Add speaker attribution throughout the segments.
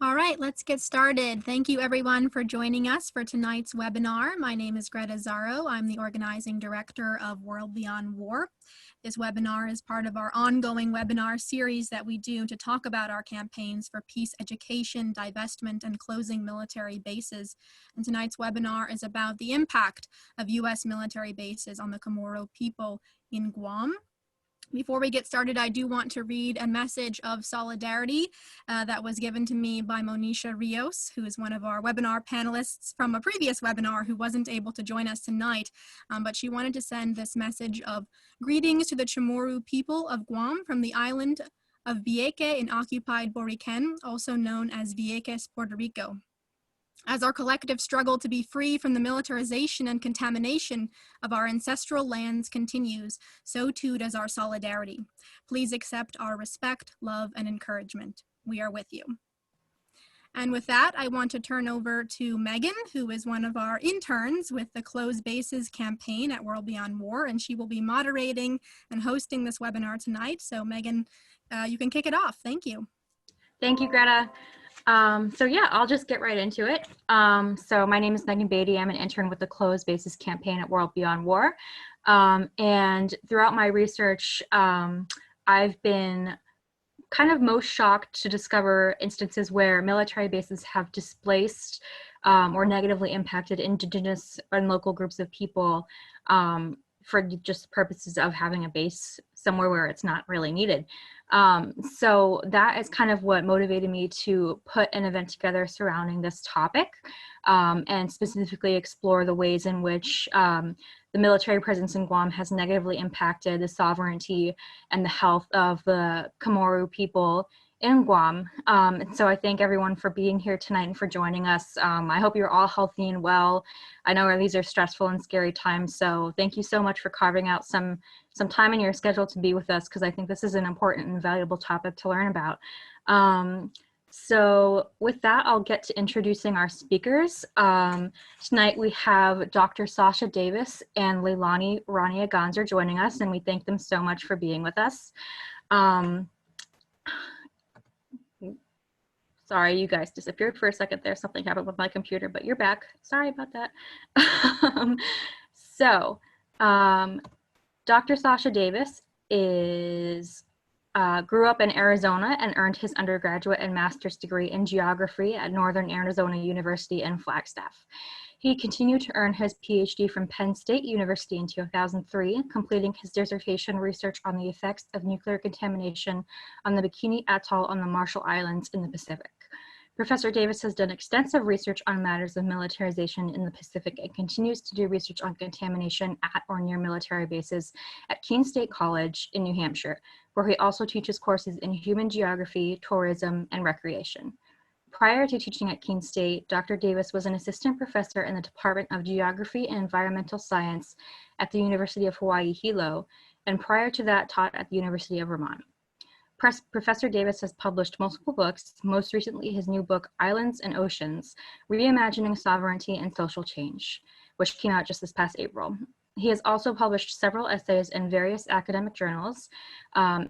Speaker 1: All right, let's get started. Thank you everyone for joining us for tonight's webinar. My name is Greta Zaro. I'm the organizing director of World Beyond War. This webinar is part of our ongoing webinar series that we do to talk about our campaigns for peace education, divestment, and closing military bases. And tonight's webinar is about the impact of U.S. military bases on the CHamoru people in Guam. Before we get started, I do want to read a message of solidarity that was given to me by Monisha Rios, who is one of our webinar panelists from a previous webinar who wasn't able to join us tonight, but she wanted to send this message of greetings to the CHamoru people of Guam from the island of Vieques in occupied Boriken, also known as Vieques, Puerto Rico. As our collective struggle to be free from the militarization and contamination of our ancestral lands continues, so too does our solidarity. Please accept our respect, love, and encouragement. We are with you. And with that, I want to turn over to Megan, who is one of our interns with the Close Bases campaign at World Beyond War, and she will be moderating and hosting this webinar tonight. So Megan, you can kick it off. Thank you.
Speaker 2: Thank you, Greta. So yeah, I'll just get right into it. So my name is Megan Beatty. I'm an intern with the Closed Bases campaign at World Beyond War. And throughout my research, I've been kind of most shocked to discover instances where military bases have displaced or negatively impacted indigenous and local groups of people for just purposes of having a base somewhere where it's not really needed. So that is kind of what motivated me to put an event together surrounding this topic and specifically explore the ways in which the military presence in Guam has negatively impacted the sovereignty and the health of the CHamoru people in Guam. And so I thank everyone for being here tonight and for joining us. I hope you're all healthy and well. I know these are stressful and scary times, so thank you so much for carving out some time in your schedule to be with us, because I think this is an important and valuable topic to learn about. So with that, I'll get to introducing our speakers. Tonight we have Dr. Sasha Davis and Leilani Rania Ganser joining us, and we thank them so much for being with us. Sorry, you guys disappeared for a second there. Something happened with my computer, but you're back. Sorry about that. Dr. Sasha Davis grew up in Arizona and earned his undergraduate and master's degree in geography at Northern Arizona University in Flagstaff. He continued to earn his PhD from Penn State University in 2003, completing his dissertation research on the effects of nuclear contamination on the Bikini Atoll on the Marshall Islands in the Pacific. Professor Davis has done extensive research on matters of militarization in the Pacific and continues to do research on contamination at or near military bases at Keene State College in New Hampshire, where he also teaches courses in human geography, tourism, and recreation. Prior to teaching at Keene State, Dr. Davis was an assistant professor in the Department of Geography and Environmental Science at the University of Hawaii Hilo, and prior to that taught at the University of Vermont. Professor Davis has published multiple books, most recently his new book, Islands and Oceans, Reimagining Sovereignty and Social Change, which came out just this past April. He has also published several essays in various academic journals,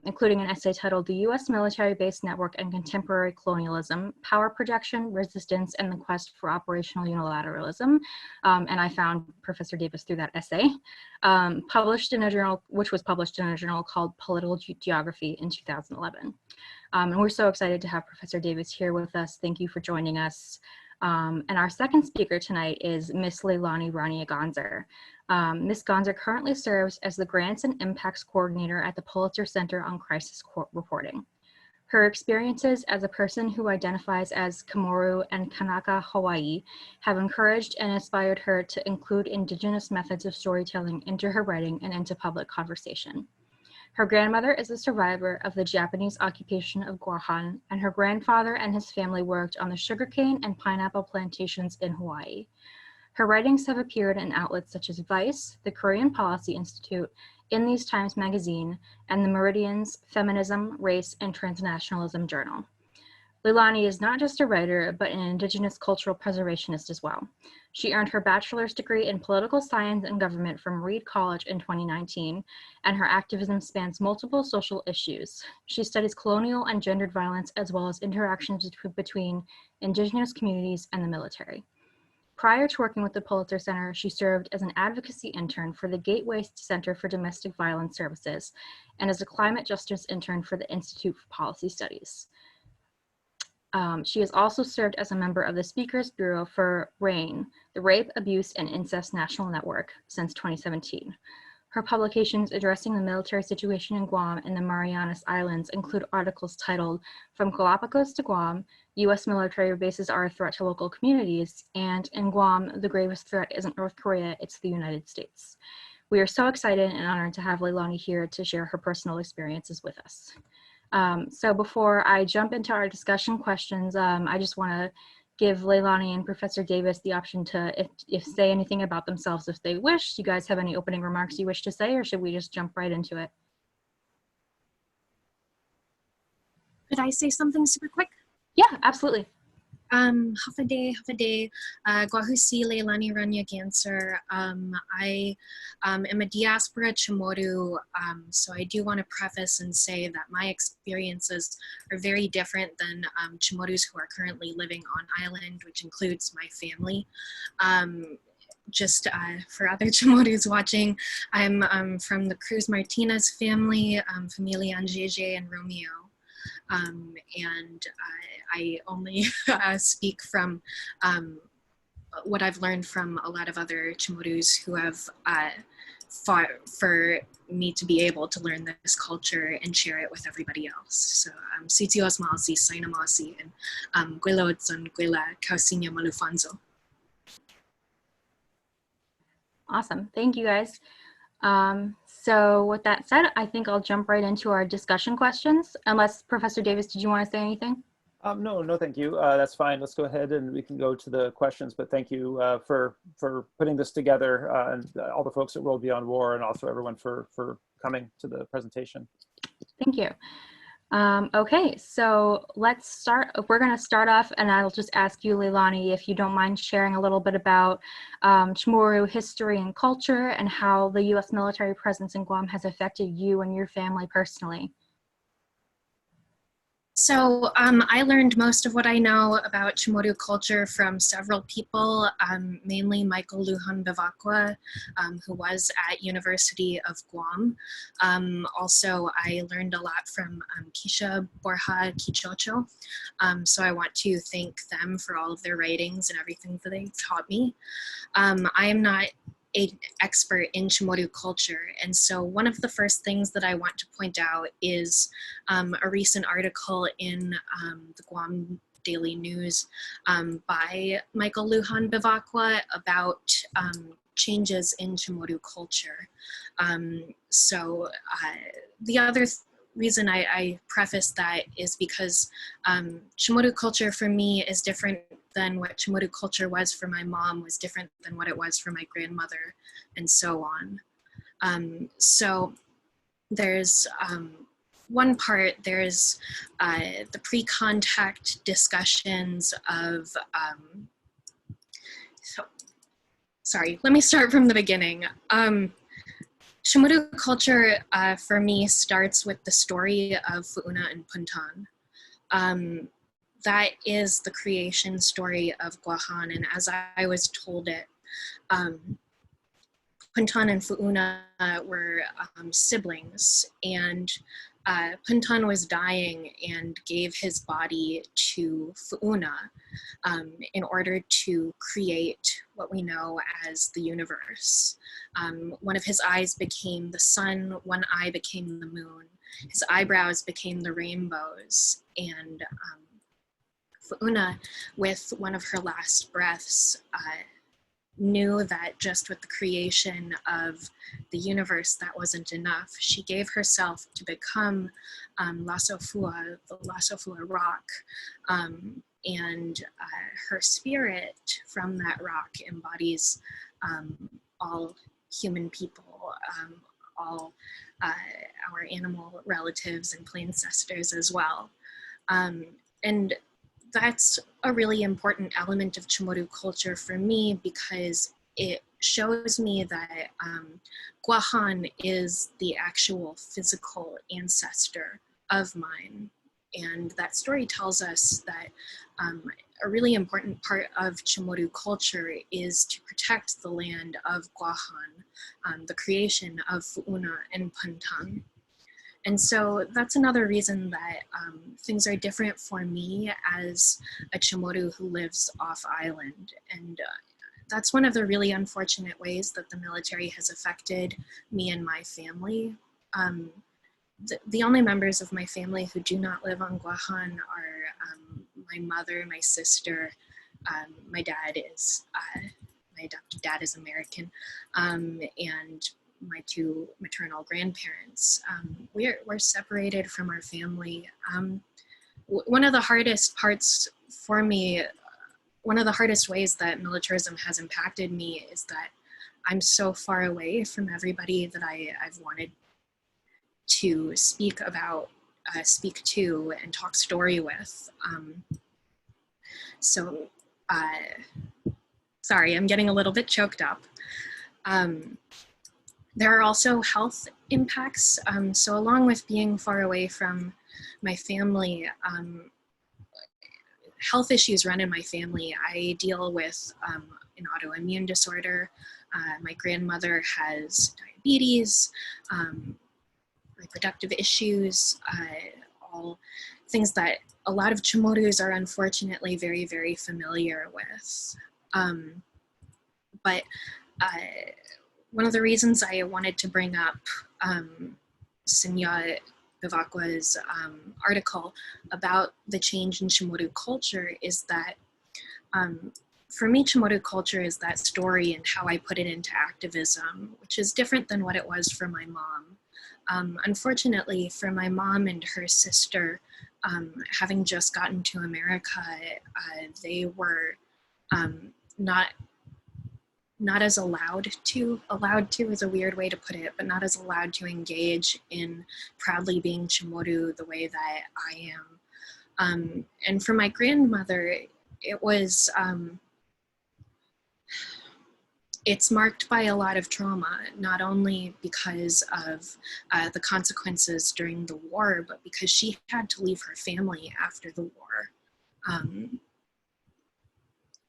Speaker 2: including an essay titled The U.S. Military Base Network and Contemporary Colonialism, Power Projection, Resistance, and the Quest for Operational Unilateralism. And I found Professor Davis through that essay, published in a journal, which was published in a journal called Political Geography in 2011. And we're so excited to have Professor Davis here with us. Thank you for joining us. And our second speaker tonight is Miss Leilani Rania Ganser. Ms. Ganser currently serves as the Grants and Impacts Coordinator at the Pulitzer Center on Crisis Reporting. Her experiences as a person who identifies as CHamoru and Kanaka Hawaii have encouraged and inspired her to include indigenous methods of storytelling into her writing and into public conversation. Her grandmother is a survivor of the Japanese occupation of Guam, and her grandfather and his family worked on the sugarcane and pineapple plantations in Hawaii. Her writings have appeared in outlets such as Vice, the Korean Policy Institute, In These Times magazine, and the Meridian's Feminism, Race, and Transnationalism journal. Leilani is not just a writer, but an indigenous cultural preservationist as well. She earned her bachelor's degree in political science and government from Reed College in 2019, and her activism spans multiple social issues. She studies colonial and gendered violence, as well as interactions between indigenous communities and the military. Prior to working with the Pulitzer Center, she served as an advocacy intern for the Gateway Center for Domestic Violence Services and as a climate justice intern for the Institute for Policy Studies. She has also served as a member of the Speakers Bureau for RAIN, the Rape, Abuse, and Incest National Network, since 2017. Her publications addressing the military situation in Guam and the Marianas Islands include articles titled "From Galapagos to Guam, U.S. Military Bases Are a Threat to Local Communities," and "In Guam, the Gravest Threat Isn't North Korea, It's the United States." We are so excited and honored to have Leilani here to share her personal experiences with us. So before I jump into our discussion questions, I just want to give Leilani and Professor Davis the option to if say anything about themselves if they wish. You guys have any opening remarks you wish to say, or should we just jump right into it?
Speaker 3: Could I say something super quick?
Speaker 2: Yeah, absolutely.
Speaker 3: Hafade, Guahusi Leilani Rania Ganser. I am a diaspora CHamoru, so I do want to preface and say that my experiences are very different than CHaMorus who are currently living on island, which includes my family. Just for other CHaMorus watching, I'm from the Cruz Martinez family, Familia Anjeje and Romeo. And I only speak from what I've learned from a lot of other CHaMorus who have fought for me to be able to learn this culture and share it with everybody else. So Sitios Malsi, Sainamasi, and Gwilodson, Gwila, Kausinya Malufanzo.
Speaker 2: Awesome, thank you guys. So with that said, I think I'll jump right into our discussion questions, unless Professor Davis, did you want to say anything?
Speaker 4: No, thank you. That's fine. Let's go ahead and we can go to the questions, but thank you for putting this together and all the folks at World Beyond War and also everyone for coming to the presentation.
Speaker 2: Thank you. Okay, so let's start. We're going to start off, and I'll just ask you, Leilani, if you don't mind sharing a little bit about CHamoru history and culture and how the U.S. military presence in Guam has affected you and your family personally.
Speaker 3: So I learned most of what I know about CHamoru culture from several people, mainly Michael Lujan Bevacqua, who was at University of Guam. Also, I learned a lot from Kisha Borja Kichocho. So I want to thank them for all of their writings and everything that they taught me. I am not an expert in CHamoru culture. And so one of the first things that I want to point out is a recent article in the Guam Daily News by Michael Lujan Bevacqua about changes in CHamoru culture. So the other reason I preface that is because CHamoru culture for me is different than what CHamoru culture was for my mom, was different than what it was for my grandmother, and so on. So there's one part, there's the pre-contact discussions of, sorry, let me start from the beginning. CHamoru culture for me starts with the story of Fu'una and Puntan. That is the creation story of Guahan, and as I was told it, Puntan and Fu'una were siblings, and Puntan was dying and gave his body to Fu'una in order to create what we know as the universe. One of his eyes became the sun, one eye became the moon, his eyebrows became the rainbows, and Fu'una, with one of her last breaths, knew that just with the creation of the universe, that wasn't enough. She gave herself to become Lasofua, the Lasofua rock, and her spirit from that rock embodies all human people, all our animal relatives and ancestors as well. And that's a really important element of CHamoru culture for me, because it shows me that Guahan is the actual physical ancestor of mine. And that story tells us that a really important part of CHamoru culture is to protect the land of Guahan, the creation of Fu'una and Puntang. And so that's another reason that things are different for me as a CHamoru who lives off island. And that's one of the really unfortunate ways that the military has affected me and my family. The only members of my family who do not live on Guahan are my mother, my sister, my dad is, my adopted dad is American, and my two maternal grandparents. We're separated from our family. One of the hardest parts for me, one of the hardest ways that militarism has impacted me is that I'm so far away from everybody that I've wanted to speak about, speak to, and talk story with. Sorry, I'm getting a little bit choked up. There are also health impacts. So along with being far away from my family, health issues run in my family. I deal with an autoimmune disorder. My grandmother has diabetes, reproductive issues, all things that a lot of CHamorus are unfortunately very, very familiar with. But one of the reasons I wanted to bring up Sinya Bivakwa's article about the change in CHamoru culture is that for me, CHamoru culture is that story and how I put it into activism, which is different than what it was for my mom. Unfortunately, for my mom and her sister, having just gotten to America, they were not as allowed to is a weird way to put it, but not as allowed to engage in proudly being CHamoru the way that I am. And for my grandmother, it was, it's marked by a lot of trauma, not only because of the consequences during the war, but because she had to leave her family after the war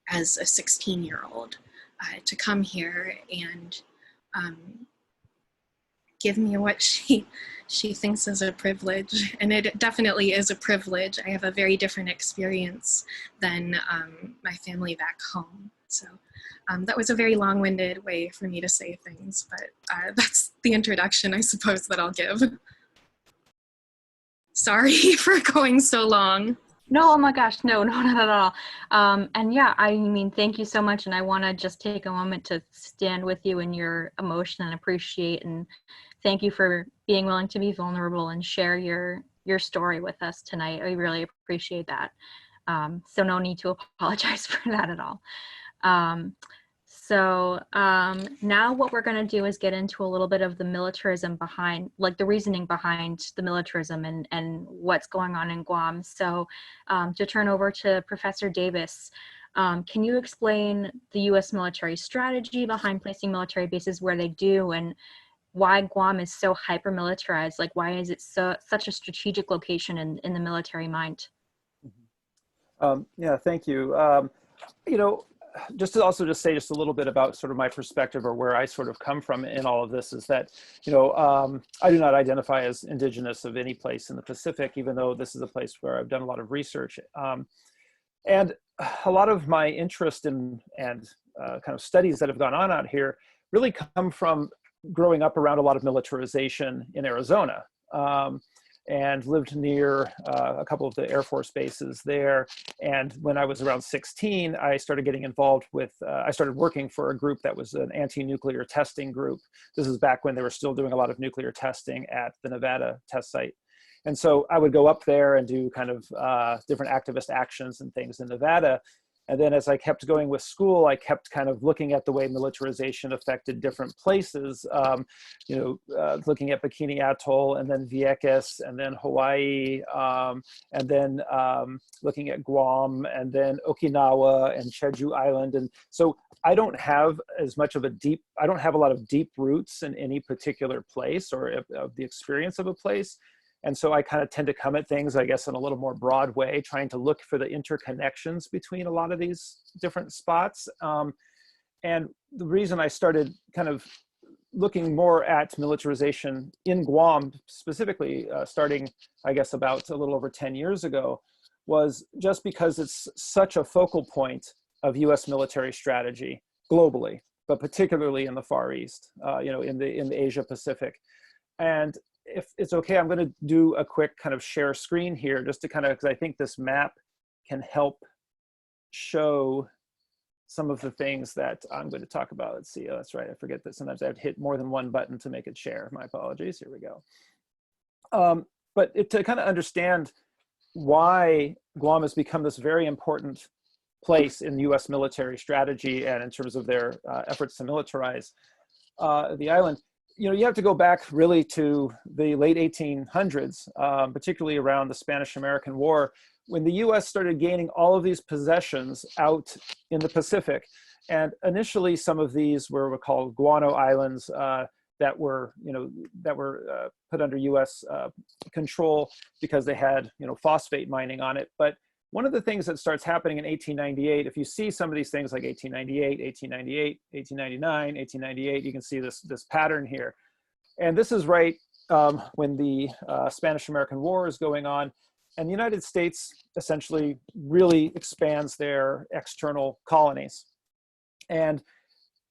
Speaker 3: as a 16-year-old to come here and give me what she thinks is a privilege. And it definitely is a privilege. I have a very different experience than my family back home. So that was a very long-winded way for me to say things, but that's the introduction, I suppose, that I'll give. Sorry for going so long.
Speaker 2: No, oh my gosh, no, not at all. And yeah, I mean, thank you so much. And I want to just take a moment to stand with you in your emotion and appreciate, and thank you for being willing to be vulnerable and share your story with us tonight. I really appreciate that. So no need to apologize for that at all. Now what we're going to do is get into a little bit of the militarism behind, like the reasoning behind the militarism and what's going on in Guam. So to turn over to Professor Davis, can you explain the U.S. military strategy behind placing military bases where they do, and why Guam is so hyper-militarized? Like, why is it such a strategic location in the military mind?
Speaker 4: Yeah, thank you. You know, just to also just say just a little bit about sort of my perspective, or where I sort of come from in all of this, is that, you know, I do not identify as indigenous of any place in the Pacific, even though this is a place where I've done a lot of research. And a lot of my interest in and kind of studies that have gone on out here really come from growing up around a lot of militarization in Arizona. And lived near a couple of the Air Force bases there. And when I was around 16, I started getting involved with, I started working for a group that was an anti-nuclear testing group. This is back when they were still doing a lot of nuclear testing at the Nevada test site. And so I would go up there and do kind of different activist actions and things in Nevada. And then as I kept going with school, I kept kind of looking at the way militarization affected different places, looking at Bikini Atoll and then Vieques and then Hawaii, and then looking at Guam and then Okinawa and Jeju Island. And so I don't have I don't have a lot of deep roots in any particular place or of the experience of a place. And so I kind of tend to come at things, I guess, in a little more broad way, trying to look for the interconnections between a lot of these different spots. And the reason I started kind of looking more at militarization in Guam, specifically starting, I guess, about a little over 10 years ago, was just because it's such a focal point of US military strategy globally, but particularly in the Far East, in the Asia Pacific. And if it's okay, I'm going to do a quick kind of share screen here just to kind of, because I think this map can help show some of the things that I'm going to talk about. Let's see. Oh, that's right. I forget that sometimes I have to hit more than one button to make it share. My apologies. Here we go. But to kind of understand why Guam has become this very important place in US military strategy and in terms of their efforts to militarize the island, you have to go back really to the late 1800s, particularly around the Spanish-American War, when the US started gaining all of these possessions out in the Pacific. And initially, some of these were called guano islands that were put under US control because they had, phosphate mining on it. But one of the things that starts happening in 1898, if you see some of these things like 1898, 1898, 1899, 1898, you can see this pattern here. And this is right when the Spanish-American War is going on, and the United States essentially really expands their external colonies. And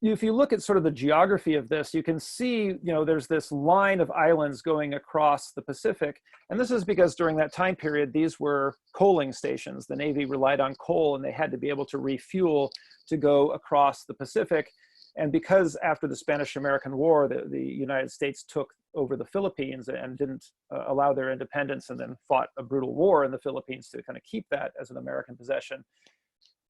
Speaker 4: if you look at sort of the geography of this, you can see, there's this line of islands going across the Pacific. And this is because during that time period, these were coaling stations. The Navy relied on coal and they had to be able to refuel to go across the Pacific. And because after the Spanish-American War, the United States took over the Philippines and didn't allow their independence and then fought a brutal war in the Philippines to kind of keep that as an American possession,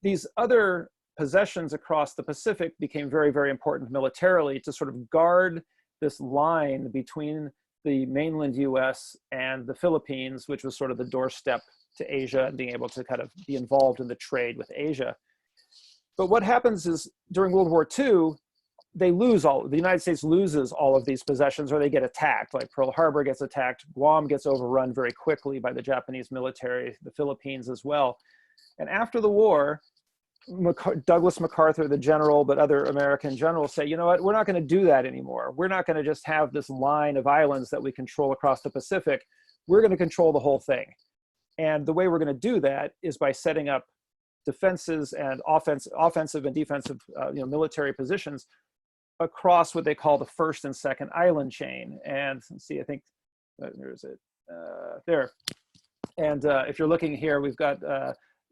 Speaker 4: these other possessions across the Pacific became very, very important militarily to sort of guard this line between the mainland US and the Philippines, which was sort of the doorstep to Asia and being able to kind of be involved in the trade with Asia. But what happens is during World War II, the United States loses all of these possessions, or they get attacked. Like Pearl Harbor gets attacked, Guam gets overrun very quickly by the Japanese military, the Philippines as well. And after the war, Douglas MacArthur, the general, but other American generals say, you know what, we're not going to do that anymore. We're not going to just have this line of islands that we control across the Pacific. We're going to control the whole thing. And the way we're going to do that is by setting up defenses and offensive and defensive military positions across what they call the first and second island chain. And let's see, I think, there's it, there. And if you're looking here, we've got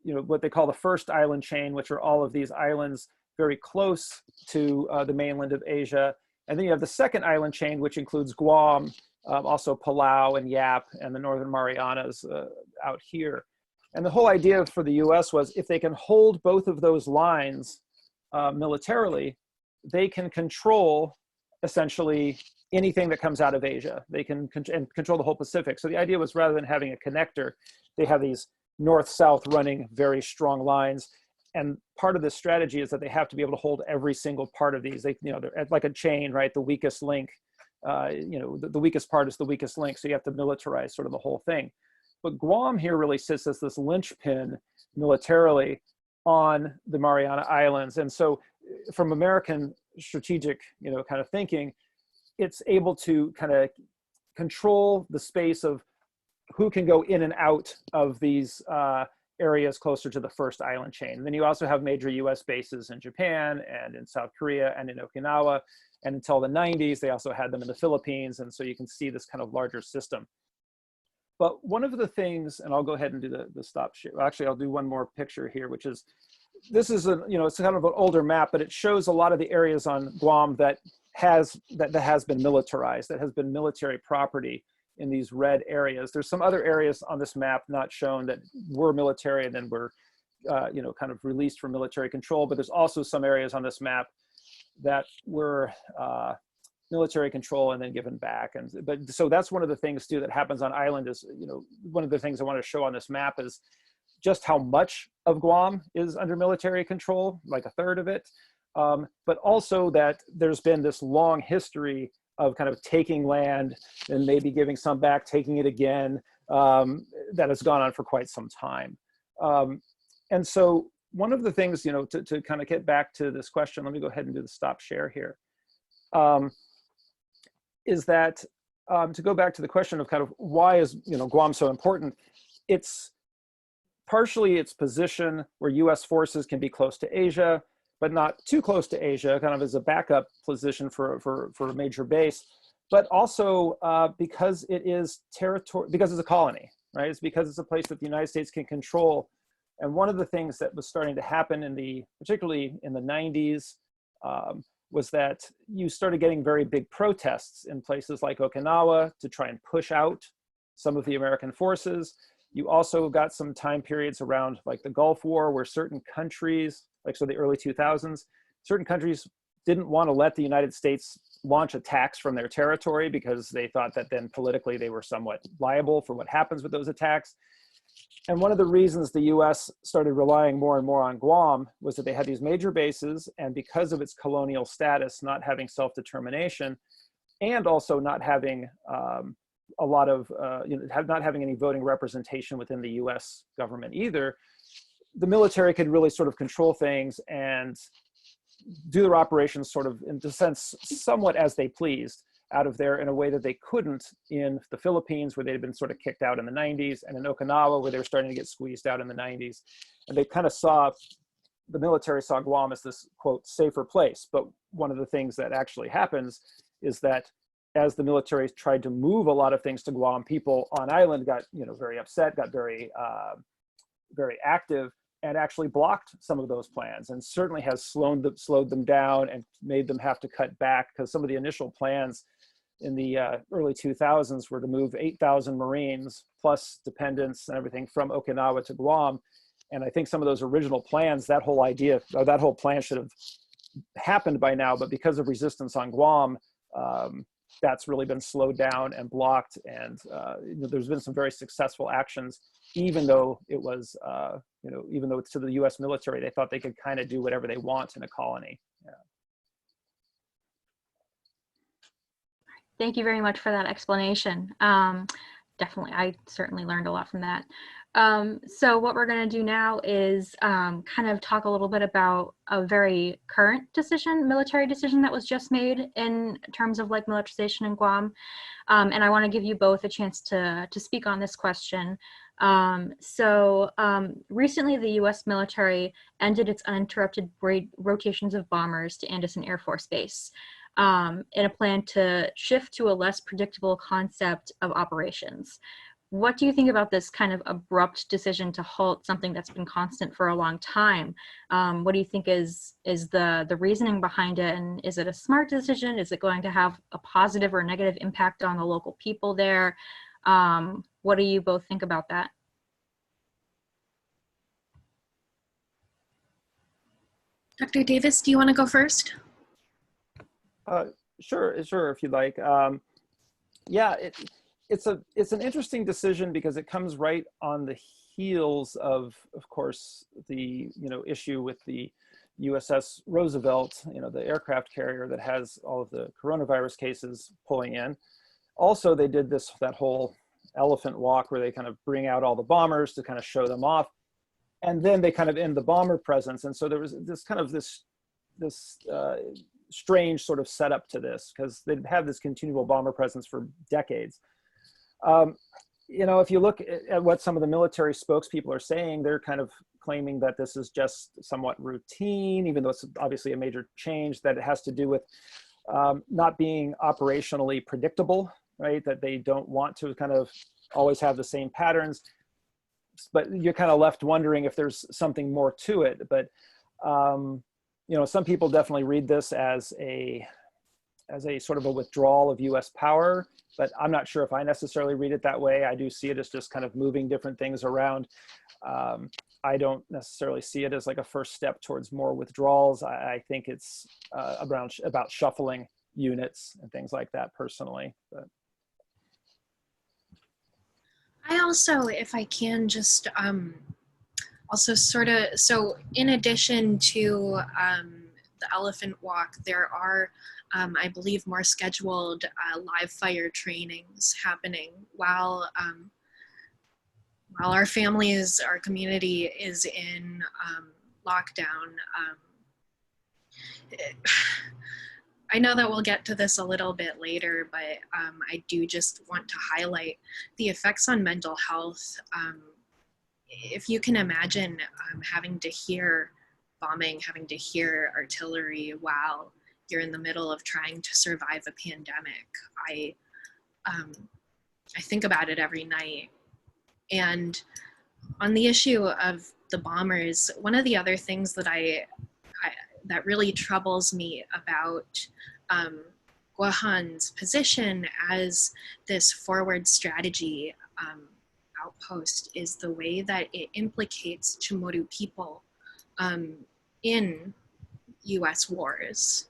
Speaker 4: what they call the first island chain, which are all of these islands very close to the mainland of Asia. And then you have the second island chain, which includes Guam, also Palau and Yap and the Northern Marianas out here. And the whole idea for the US was if they can hold both of those lines militarily, they can control essentially anything that comes out of Asia. They can control the whole Pacific. So the idea was rather than having a connector, they have these north-south running very strong lines. And part of this strategy is that they have to be able to hold every single part of these. They're like a chain, right? The weakest link, the weakest part is the weakest link. So you have to militarize sort of the whole thing. But Guam here really sits as this linchpin militarily on the Mariana Islands. And so from American strategic, kind of thinking, it's able to kind of control the space of who can go in and out of these areas closer to the first island chain. And then you also have major US bases in Japan and in South Korea and in Okinawa. And until the 90s, they also had them in the Philippines. And so you can see this kind of larger system. But one of the things, and I'll go ahead and do the stop share. Actually, I'll do one more picture here, which is, this is it's kind of an older map, but it shows a lot of the areas on Guam that has been militarized, that has been military property in these red areas. There's some other areas on this map not shown that were military and then were kind of released from military control, but there's also some areas on this map that were military control and then given back. But so that's one of the things too that happens on island is, one of the things I want to show on this map is just how much of Guam is under military control, like a third of it. But also that there's been this long history of kind of taking land and maybe giving some back, taking it again, that has gone on for quite some time. And so one of the things, to kind of get back to this question, let me go ahead and do the stop share here, is that to go back to the question of kind of why is Guam so important, it's partially its position where US forces can be close to Asia, but not too close to Asia, kind of as a backup position for a major base, but also because it is territory, because it's a colony, right? It's because it's a place that the United States can control. And one of the things that was starting to happen particularly in the 90s, was that you started getting very big protests in places like Okinawa to try and push out some of the American forces. You also got some time periods around like the Gulf War where certain countries, like so the early 2000s, certain countries didn't want to let the United States launch attacks from their territory because they thought that then politically they were somewhat liable for what happens with those attacks. And one of the reasons the US started relying more and more on Guam was that they had these major bases, and because of its colonial status, not having self-determination, and also not having a lot of, not having any voting representation within the US government either, the military could really sort of control things and do their operations sort of, in a sense, somewhat as they pleased out of there in a way that they couldn't in the Philippines, where they'd been sort of kicked out in the 90s, and in Okinawa, where they were starting to get squeezed out in the 90s. And they kind of the military saw Guam as this, quote, safer place. But one of the things that actually happens is that as the military tried to move a lot of things to Guam, people on island got, very upset, got very, very active, and actually blocked some of those plans, and certainly has slowed them down and made them have to cut back, because some of the initial plans in the early 2000s were to move 8,000 Marines plus dependents and everything from Okinawa to Guam. And I think some of those original plans, that whole idea, or that whole plan should have happened by now, but because of resistance on Guam, that's really been slowed down and blocked. And there's been some very successful actions, even though it was, even though it's to the US military, they thought they could kind of do whatever they want in a colony. Yeah.
Speaker 2: Thank you very much for that explanation. Definitely, I certainly learned a lot from that. So what we're going to do now is kind of talk a little bit about a very current military decision that was just made in terms of like militarization in Guam. And I want to give you both a chance to speak on this question. Recently the US military ended its uninterrupted rotations of bombers to Andersen Air Force Base in a plan to shift to a less predictable concept of operations. What do you think about this kind of abrupt decision to halt something that's been constant for a long time? What do you think is the reasoning behind it? And is it a smart decision? Is it going to have a positive or negative impact on the local people there? What do you both think about that?
Speaker 3: Dr. Davis, do you want to go first?
Speaker 4: Sure, if you'd like. Yeah, it's an interesting decision because it comes right on the heels of course, the issue with the USS Roosevelt, the aircraft carrier that has all of the coronavirus cases pulling in. Also, they did that whole elephant walk where they kind of bring out all the bombers to kind of show them off, and then they kind of end the bomber presence. And so there was this kind of this strange sort of setup to this, because they'd have this continual bomber presence for decades. If you look at what some of the military spokespeople are saying, they're kind of claiming that this is just somewhat routine, even though it's obviously a major change, that it has to do with not being operationally predictable, right? That they don't want to kind of always have the same patterns, but you're kind of left wondering if there's something more to it. But some people definitely read this as a sort of a withdrawal of US power, but I'm not sure if I necessarily read it that way. I do see it as just kind of moving different things around. I don't necessarily see it as like a first step towards more withdrawals. I think it's about shuffling units and things like that personally. But
Speaker 3: I also, if I can, just also sort of, so in addition to the elephant walk, there are, I believe, more scheduled live fire trainings happening while our families, our community is in lockdown. I know that we'll get to this a little bit later, but I do just want to highlight the effects on mental health. If you can imagine having to hear bombing, having to hear artillery while you're in the middle of trying to survive a pandemic, I think about it every night. And on the issue of the bombers, one of the other things that that really troubles me about Guahan's position as this forward strategy outpost is the way that it implicates CHamoru people in US wars.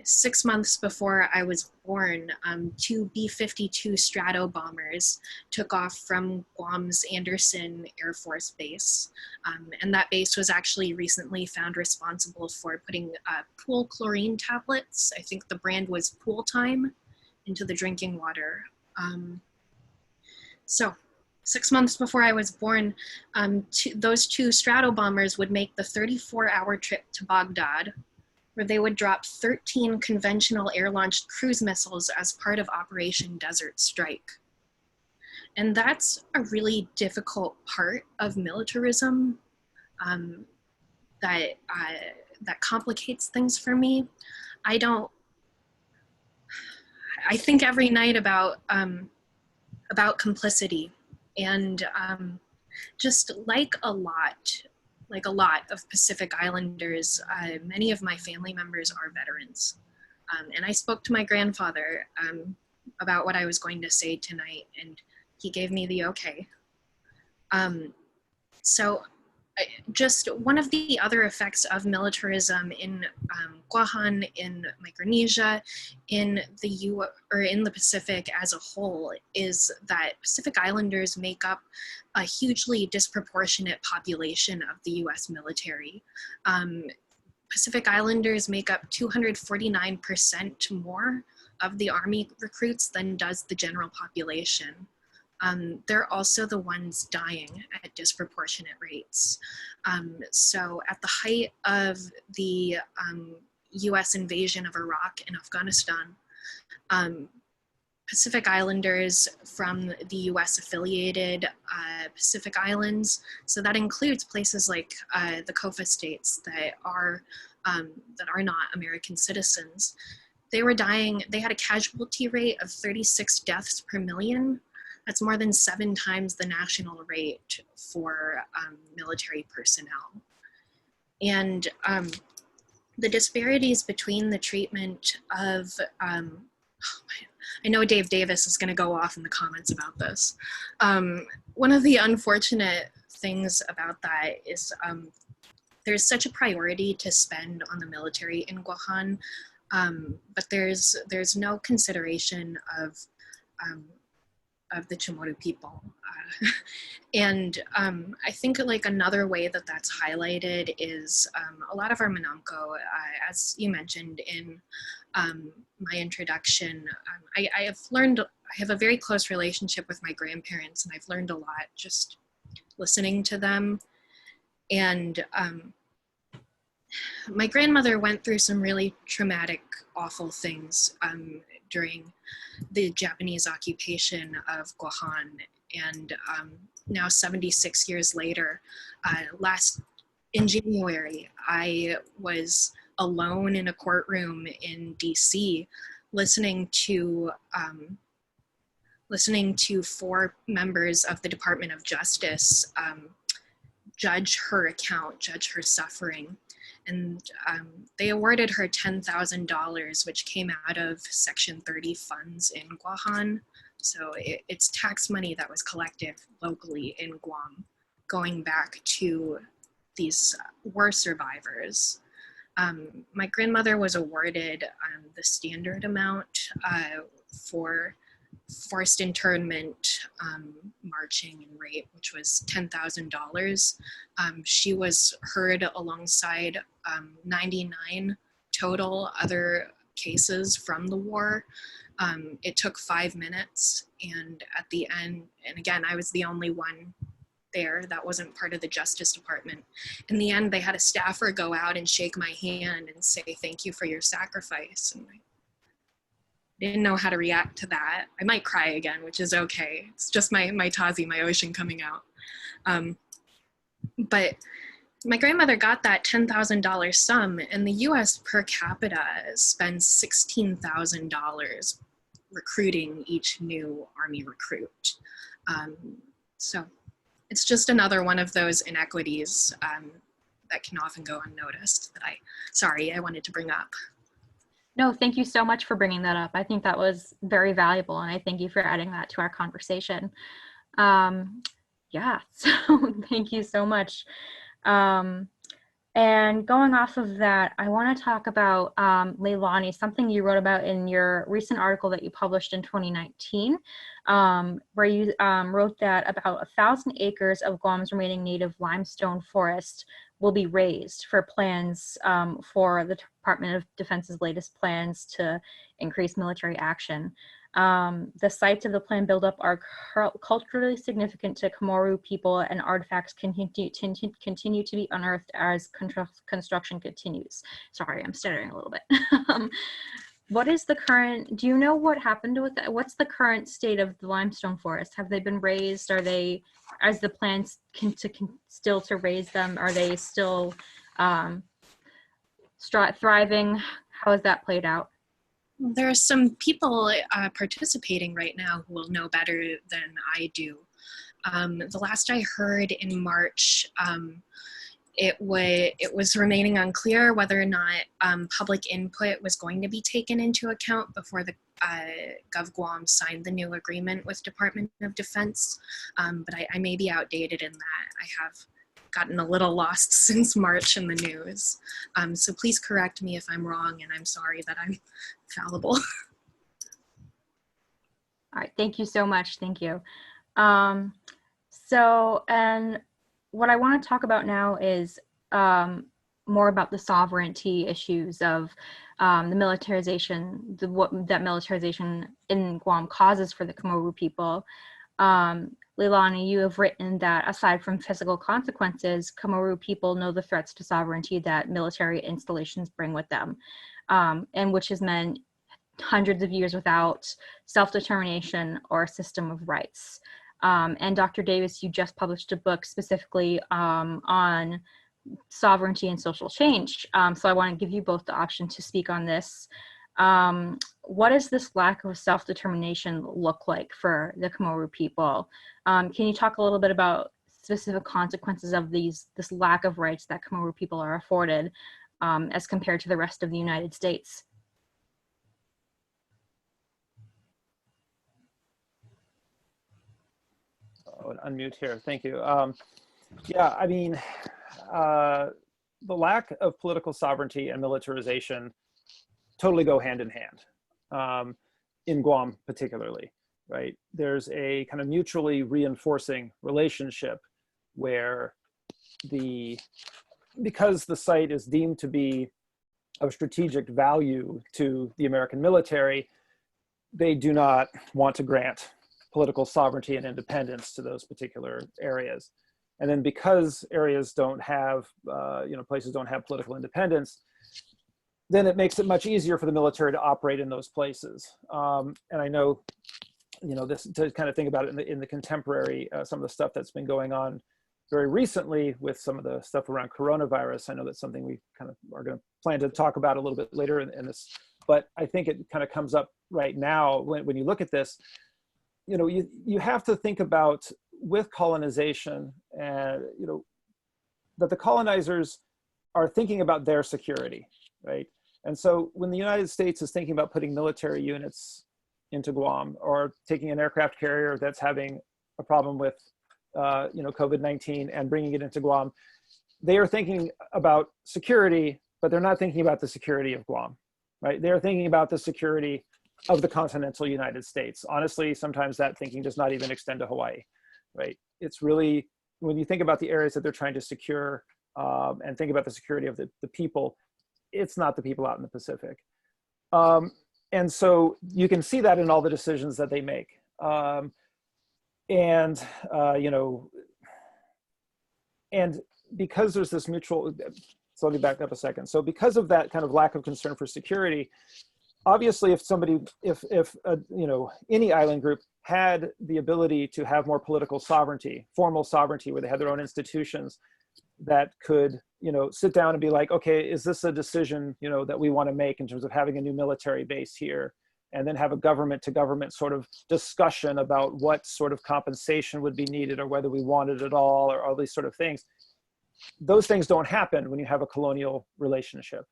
Speaker 3: 6 months before I was born, 2 B-52 Strato bombers took off from Guam's Anderson Air Force Base. And that base was actually recently found responsible for putting pool chlorine tablets, I think the brand was Pool Time, into the drinking water. So 6 months before I was born, those 2 Strato bombers would make the 34-hour trip to Baghdad, where they would drop 13 conventional air-launched cruise missiles as part of Operation Desert Strike. And that's a really difficult part of militarism that complicates things for me. I think every night about complicity, and just like a lot of Pacific Islanders, many of my family members are veterans. And I spoke to my grandfather about what I was going to say tonight, and he gave me the okay. So just one of the other effects of militarism in Guahan, in Micronesia, in the Pacific as a whole, is that Pacific Islanders make up a hugely disproportionate population of the US military. Pacific Islanders make up 249% more of the Army recruits than does the general population. They're also the ones dying at disproportionate rates. So at the height of the US invasion of Iraq and Afghanistan, Pacific Islanders from the US affiliated Pacific Islands, so that includes places like the COFA states that are not American citizens, they were dying, they had a casualty rate of 36 deaths per million. That's more than 7 times the national rate for military personnel. And the disparities between the treatment of, I know Dave Davis is gonna go off in the comments about this. One of the unfortunate things about that is there's such a priority to spend on the military in Guahan, but there's no consideration of the CHamoru people. And I think like another way that that's highlighted is a lot of our Manamko, as you mentioned in my introduction, I have a very close relationship with my grandparents, and I've learned a lot just listening to them. And my grandmother went through some really traumatic, awful things during the Japanese occupation of Guahan. And now 76 years later, in January, I was alone in a courtroom in DC listening to 4 members of the Department of Justice judge her account, judge her suffering. And they awarded her $10,000, which came out of Section 30 funds in Guahan. So it's tax money that was collected locally in Guam. going back to these war survivors. My grandmother was awarded the standard amount for forced internment, marching, and rape, which was $10,000. She was heard alongside 99 total other cases from the war. It took 5 minutes, and at the end, and again, I was the only one there that wasn't part of the Justice Department. In the end, they had a staffer go out and shake my hand and say, "Thank you for your sacrifice." And I didn't know how to react to that. I might cry again, which is okay. It's just my Tazi, my ocean coming out. But my grandmother got that $10,000 sum, and the US per capita spends $16,000 recruiting each new Army recruit. So it's just another one of those inequities that can often go unnoticed that I wanted to bring up.
Speaker 2: No, thank you so much for bringing that up. I think that was very valuable, and I thank you for adding that to our conversation. Yeah, so thank you so much. And going off of that, I want to talk about Leilani, something you wrote about in your recent article that you published in 2019, where you wrote that about 1,000 acres of Guam's remaining native limestone forest will be razed for plans for the Department of Defense's latest plans to increase military action. The sites of the planned buildup are culturally significant to CHamoru people, and artifacts continue to be unearthed as construction continues. Sorry, I'm stuttering a little bit. What is the current, do you know what happened with that? What's the current state of the limestone forest? Have they been raised? Are they, as the plans still to raise them, are they still thriving? How has that played out?
Speaker 3: There are some people participating right now who will know better than I do. The last I heard in March, it was remaining unclear whether or not public input was going to be taken into account before the Gov Guam signed the new agreement with Department of Defense. But I may be outdated in that. I have gotten a little lost since March in the news. So please correct me if I'm wrong, and I'm sorry that I'm fallible.
Speaker 2: All right, thank you so much, thank you. And what I want to talk about now is more about the sovereignty issues of the militarization, what that militarization in Guam causes for the CHamoru people. Leilani, you have written that aside from physical consequences, CHamoru people know the threats to sovereignty that military installations bring with them, and which has meant hundreds of years without self-determination or a system of rights. And Dr. Davis, you just published a book specifically on sovereignty and social change. So I want to give you both the option to speak on this. What does this lack of self-determination look like for the CHamoru people? Can you talk a little bit about specific consequences of this lack of rights that CHamoru people are afforded as compared to the rest of the United States?
Speaker 4: Unmute here. Thank you. Yeah, I mean, the lack of political sovereignty and militarization totally go hand in hand, in Guam particularly, right? There's a kind of mutually reinforcing relationship where because the site is deemed to be of strategic value to the American military, they do not want to grant political sovereignty and independence to those particular areas. And then because areas don't have, places don't have political independence, then it makes it much easier for the military to operate in those places. And I know, this to kind of think about it in the contemporary, some of the stuff that's been going on very recently with some of the stuff around coronavirus. I know that's something we kind of are going to plan to talk about a little bit later in this, but I think it kind of comes up right now when you look at this. You have to think about with colonization, and that the colonizers are thinking about their security, right? And so when the United States is thinking about putting military units into Guam, or taking an aircraft carrier that's having a problem with COVID-19 and bringing it into Guam, they are thinking about security, but they're not thinking about the security of Guam, right? They're thinking about the security of the continental United States. Honestly, sometimes that thinking does not even extend to Hawaii, right? It's really, when you think about the areas that they're trying to secure and think about the security of the people, it's not the people out in the Pacific. And so you can see that in all the decisions that they make. And because there's this mutual, so let me back up a second. So because of that kind of lack of concern for security, obviously if any island group had the ability to have more political sovereignty, formal sovereignty, where they had their own institutions that could, sit down and be like, okay, is this a decision, that we want to make in terms of having a new military base here? And then have a government to government sort of discussion about what sort of compensation would be needed or whether we want it at all or all these sort of things. Those things don't happen when you have a colonial relationship,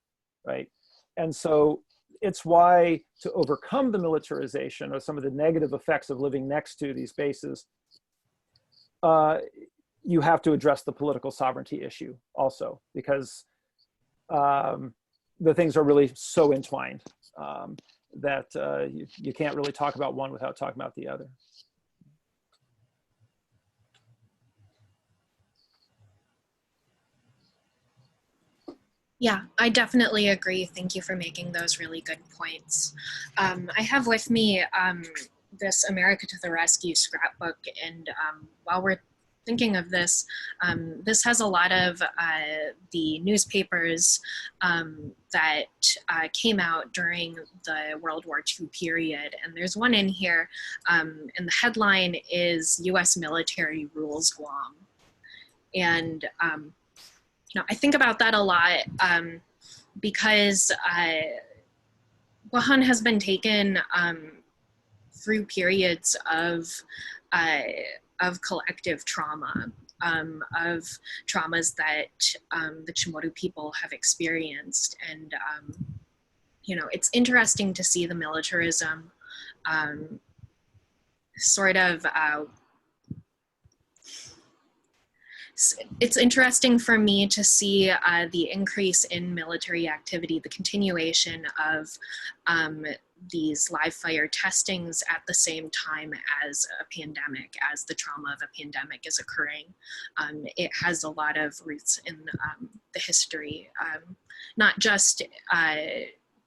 Speaker 4: right? And so it's why, to overcome the militarization or some of the negative effects of living next to these bases, you have to address the political sovereignty issue also, because the things are really so entwined that you can't really talk about one without talking about the other.
Speaker 3: Yeah, I definitely agree. Thank you for making those really good points. I have with me this America to the Rescue scrapbook, and while we're thinking of this, this has a lot of the newspapers that came out during the World War II period. And there's one in here, and the headline is U.S. Military Rules Guam. And I think about that a lot because Guam has been taken through periods of collective trauma, of traumas that the CHamoru people have experienced. And, it's interesting to see the militarism it's interesting for me to see the increase in military activity, the continuation of these live fire testings at the same time as a pandemic, as the trauma of a pandemic is occurring. It has a lot of roots in the history, not just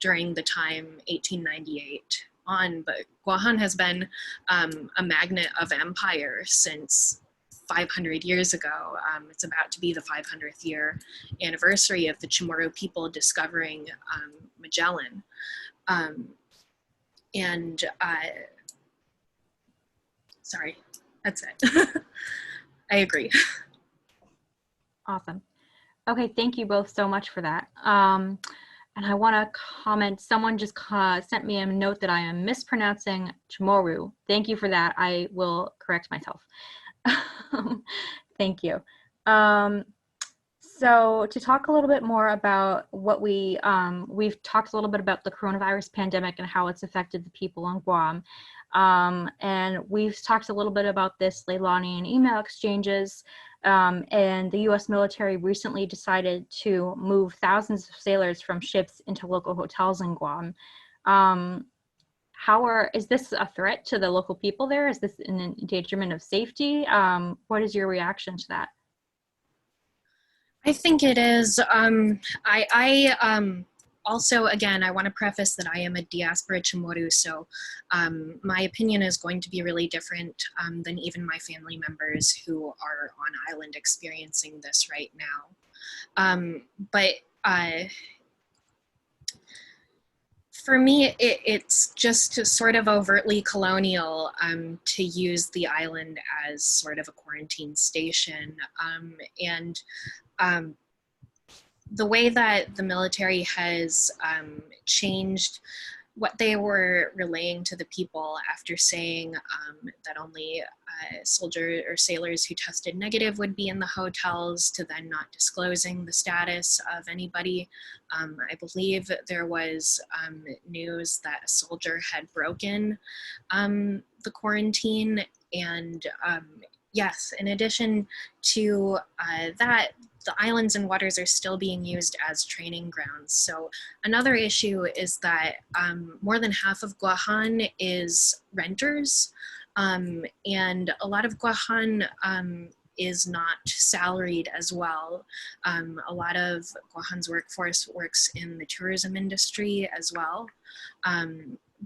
Speaker 3: during the time 1898 on, but Guam has been a magnet of empire since 500 years ago. It's about to be the 500th year anniversary of the CHamoru people discovering Magellan. Sorry, that's it. I agree.
Speaker 2: Awesome. Okay, thank you both so much for that. And I want to comment, someone just sent me a note that I am mispronouncing CHamoru. Thank you for that. I will correct myself. Thank you. So to talk a little bit more about what we've talked a little bit about the coronavirus pandemic and how it's affected the people on Guam. And we've talked a little bit about this, Leilani, in email exchanges. And the U.S. military recently decided to move thousands of sailors from ships into local hotels in Guam. Is this a threat to the local people there? Is this an endangerment of safety? What is your reaction to that?
Speaker 3: I think it is. Also, again, I want to preface that I am a diaspora CHamoru, so my opinion is going to be really different than even my family members who are on island experiencing this right now. But for me, it's just sort of overtly colonial to use the island as sort of a quarantine station. The way that the military has changed what they were relaying to the people after saying that only soldiers or sailors who tested negative would be in the hotels, to then not disclosing the status of anybody. I believe there was news that a soldier had broken the quarantine, and yes, in addition to that, the islands and waters are still being used as training grounds. So another issue is that more than half of Guahan is renters, and a lot of Guahan is not salaried as well. A lot of Guahan's workforce works in the tourism industry as well.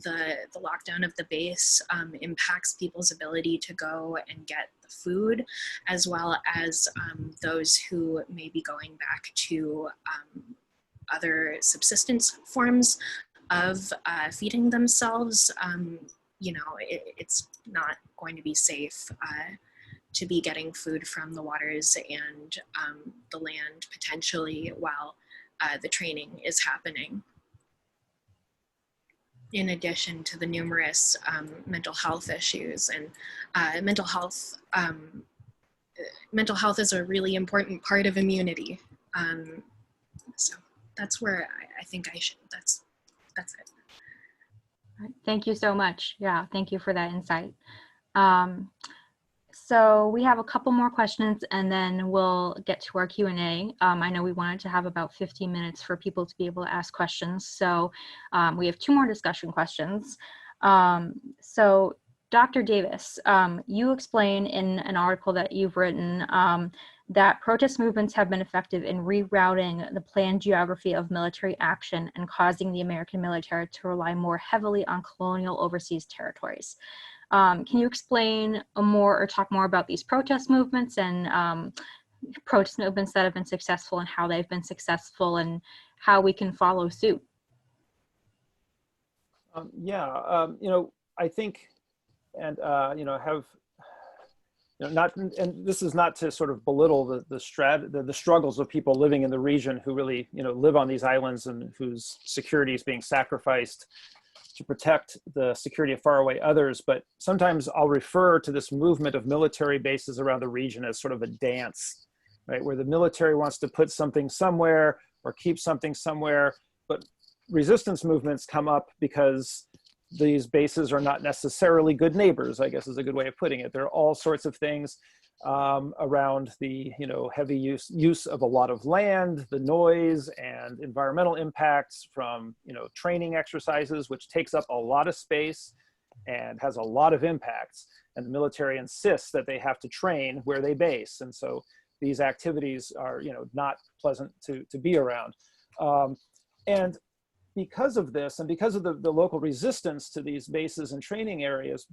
Speaker 3: The lockdown of the base impacts people's ability to go and get the food, as well as those who may be going back to other subsistence forms of feeding themselves. You know, it's not going to be safe to be getting food from the waters and the land potentially while the training is happening. In addition to the numerous mental health issues, and mental health is a really important part of immunity. So that's where I think I should. That's it.
Speaker 2: Thank you so much. Yeah, thank you for that insight. So we have a couple more questions and then we'll get to our Q&A. I know we wanted to have about 15 minutes for people to be able to ask questions. So we have 2 more discussion questions. So Dr. Davis, you explain in an article that you've written that protest movements have been effective in rerouting the planned geography of military action and causing the American military to rely more heavily on colonial overseas territories. Can you explain more or talk more about these protest movements and protest movements that have been successful and how they've been successful and how we can follow suit?
Speaker 4: You know, I think, and you know, have, you know, not, and this is not to sort of belittle the struggles of people living in the region who really, you know, live on these islands and whose security is being sacrificed to protect the security of faraway others, but sometimes I'll refer to this movement of military bases around the region as sort of a dance, right? Where the military wants to put something somewhere or keep something somewhere, but resistance movements come up because these bases are not necessarily good neighbors, I guess is a good way of putting it. There are all sorts of things around the, you know, heavy use of a lot of land, the noise and environmental impacts from, you know, training exercises, which takes up a lot of space and has a lot of impacts. And the military insists that they have to train where they base. And so these activities are, you know, not pleasant to be around. And because of this, and because of the local resistance to these bases and training areas,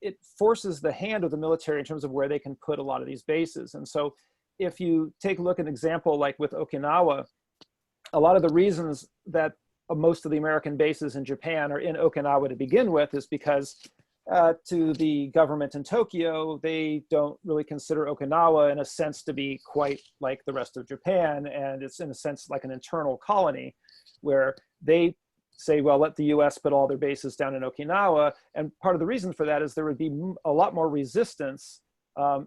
Speaker 4: it forces the hand of the military in terms of where they can put a lot of these bases. And so if you take a look at an example like with Okinawa, a lot of the reasons that most of the American bases in Japan are in Okinawa to begin with is because to the government in Tokyo, they don't really consider Okinawa in a sense to be quite like the rest of Japan. And it's in a sense like an internal colony where they say, well, let the US put all their bases down in Okinawa. And part of the reason for that is there would be a lot more resistance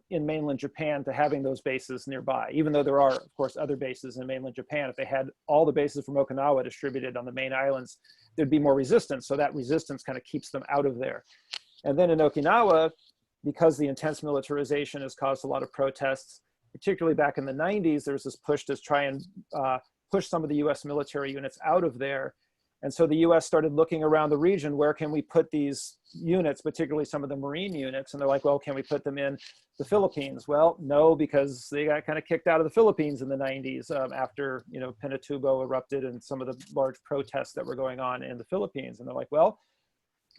Speaker 4: in mainland Japan to having those bases nearby, even though there are, of course, other bases in mainland Japan. If they had all the bases from Okinawa distributed on the main islands, there'd be more resistance. So that resistance kind of keeps them out of there. And then in Okinawa, because the intense militarization has caused a lot of protests, particularly back in the 90s, there's this push to try and push some of the US military units out of there. And so the US started looking around the region, where can we put these units, particularly some of the Marine units? And they're like, well, can we put them in the Philippines? Well, no, because they got kind of kicked out of the Philippines in the 90s after, you know, Pinatubo erupted and some of the large protests that were going on in the Philippines. And they're like, well,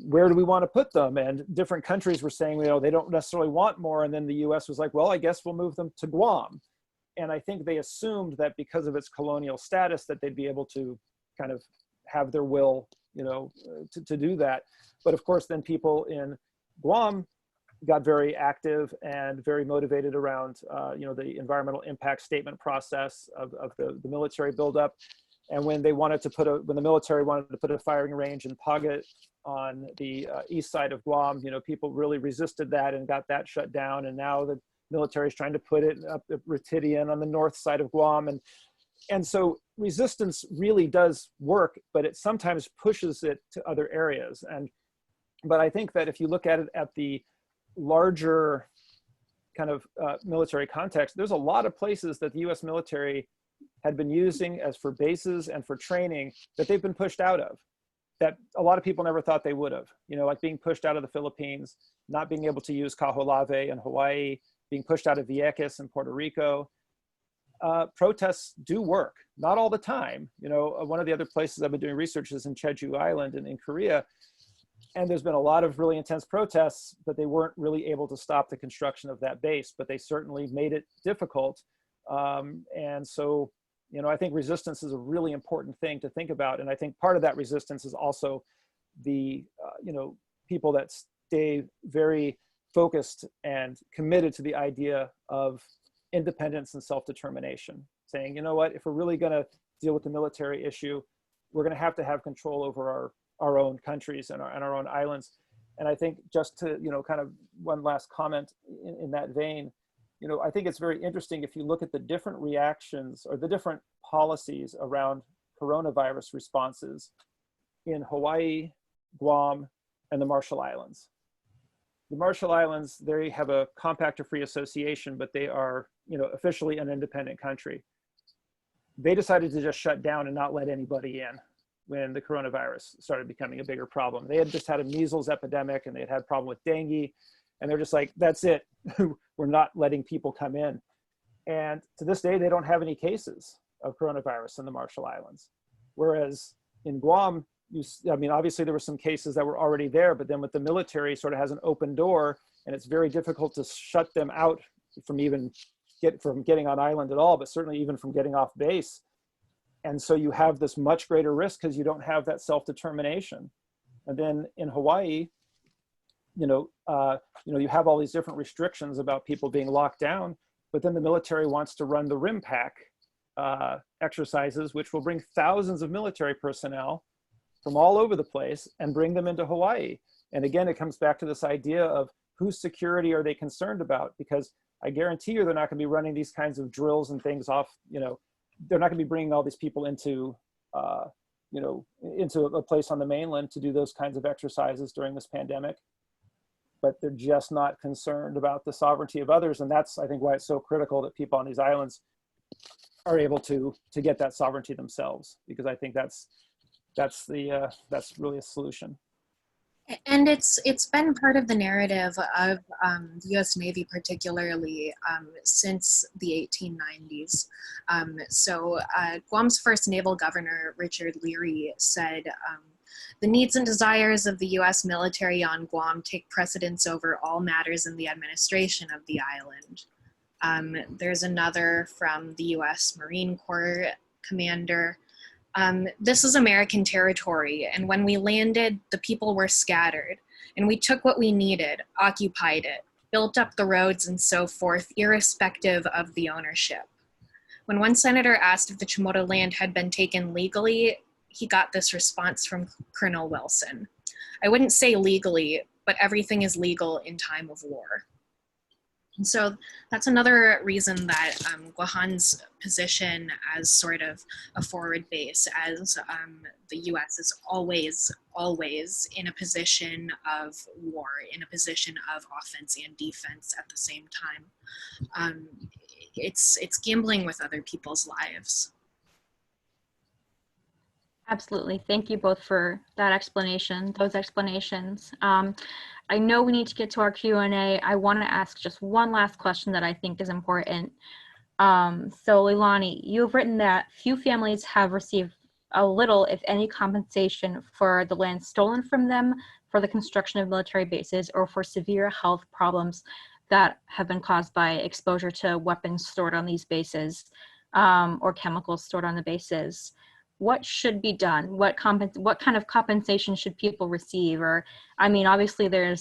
Speaker 4: where do we want to put them? And different countries were saying, you know, they don't necessarily want more. And then the US was like, well, I guess we'll move them to Guam. And I think they assumed that because of its colonial status that they'd be able to kind of have their will, you know, to do that. But of course, then people in Guam got very active and very motivated around, you know, the environmental impact statement process of the military buildup. And when they wanted to when the military wanted to put a firing range in Pagat on the east side of Guam, you know, people really resisted that and got that shut down. And now the military is trying to put it up at Ritidian on the north side of Guam. And so resistance really does work, but it sometimes pushes it to other areas. But I think that if you look at it at the larger kind of military context, there's a lot of places that the US military had been using as for bases and for training that they've been pushed out of, that a lot of people never thought they would have, you know, like being pushed out of the Philippines, not being able to use Kaho'olawe in Hawaii, being pushed out of Vieques in Puerto Rico. Protests do work, not all the time. You know, one of the other places I've been doing research is in Jeju Island in Korea. And there's been a lot of really intense protests, but they weren't really able to stop the construction of that base, but they certainly made it difficult. And so, you know, I think resistance is a really important thing to think about. And I think part of that resistance is also the, you know, people that stay very focused and committed to the idea of independence and self-determination, saying, you know what, if we're really going to deal with the military issue, we're going to have control over our own countries and our own islands. And I think just to, you know, kind of one last comment in that vein, you know, I think it's very interesting if you look at the different reactions or the different policies around coronavirus responses in Hawaii, Guam, and the Marshall Islands. The Marshall Islands, they have a compact or free association, but they are, you know, officially an independent country. They decided to just shut down and not let anybody in when the coronavirus started becoming a bigger problem. They had just had a measles epidemic and they had had a problem with dengue. And they're just like, that's it. We're not letting people come in. And to this day, they don't have any cases of coronavirus in the Marshall Islands. Whereas in Guam, I mean, obviously there were some cases that were already there, but then with the military sort of has an open door and it's very difficult to shut them out from even getting on island at all, but certainly even from getting off base. And so you have this much greater risk because you don't have that self-determination. And then in Hawaii, you have all these different restrictions about people being locked down, but then the military wants to run the RIMPAC exercises, which will bring thousands of military personnel from all over the place and bring them into Hawaii. And again, it comes back to this idea of whose security are they concerned about? Because I guarantee you they're not going to be running these kinds of drills and things off, you know, they're not going to be bringing all these people into, into a place on the mainland to do those kinds of exercises during this pandemic. But they're just not concerned about the sovereignty of others. And that's, I think, why it's so critical that people on these islands are able to get that sovereignty themselves, because I think that's really a solution.
Speaker 3: And it's been part of the narrative of the U.S. Navy, particularly since the 1890s. Guam's first naval governor, Richard Leary, said, "The needs and desires of the U.S. military on Guam take precedence over all matters in the administration of the island." There's another from the U.S. Marine Corps commander. "This is American territory, and when we landed, the people were scattered, and we took what we needed, occupied it, built up the roads and so forth, irrespective of the ownership." When one senator asked if the CHamoru land had been taken legally, he got this response from Colonel Wilson: "I wouldn't say legally, but everything is legal in time of war." And so that's another reason that Guahan's position as sort of a forward base, as the U.S. is always in a position of war, in a position of offense and defense at the same time. It's gambling with other people's lives.
Speaker 2: Absolutely. Thank you both for that explanation, those explanations. I know we need to get to our Q&A. I want to ask just one last question that I think is important. So Leilani, you've written that few families have received a little, if any, compensation for the land stolen from them for the construction of military bases or for severe health problems that have been caused by exposure to weapons stored on these bases or chemicals stored on the bases. What should be done? What kind of compensation should people receive? Or, I mean, obviously there